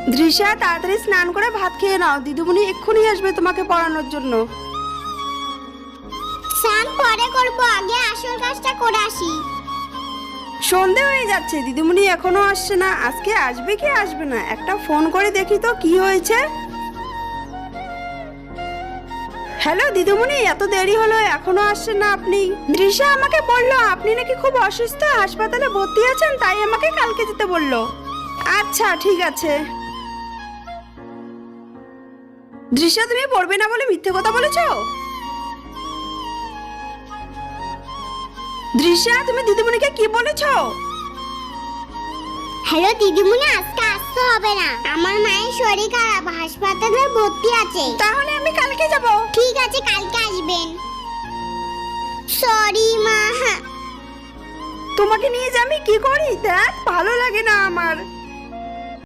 দৃশ্যা, তাড়াতাড়ি স্নান করে ভাত খেয়ে নাও, দিদিমণি এক্ষুনি আসবে তোমাকে পড়ানোর জন্য। স্নান পরে করবো, আগে আসল কাজটা করে আসি। সন্ধে হয়ে যাচ্ছে, দিদিমণি এখনো আসছে না। আজকে আসবে কি আসবে না, একটা ফোন করে দেখি তো কি হয়েছে। হ্যালো দিদিমণি, এত দেরি হলো, এখনো আসছেন না আপনি? দৃশ্যা আমাকে বললো আপনি নাকি খুব অসুস্থ, হাসপাতালে ভর্তি আছেন, তাই আমাকে কালকে যেতে বললো। আচ্ছা ঠিক আছে। দৃশ্যা, তুমি পড়বে না বলে মিথ্যে কথা বলেছো। দৃশ্যা, তুমি দিদিমণিকে কি বলেছো? হ্যালো দিদিমণি, আজকে আসতে হবে না, আমার মায়ের শরীর খারাপ, হাসপাতালে ভর্তি আছে। তাহলে আমি কালকে যাব। ঠিক আছে, কালকে আসবেন। সরি মা। তোমাকে নিয়ে যে আমি কি করি দেখ, ভালো লাগে না আমার।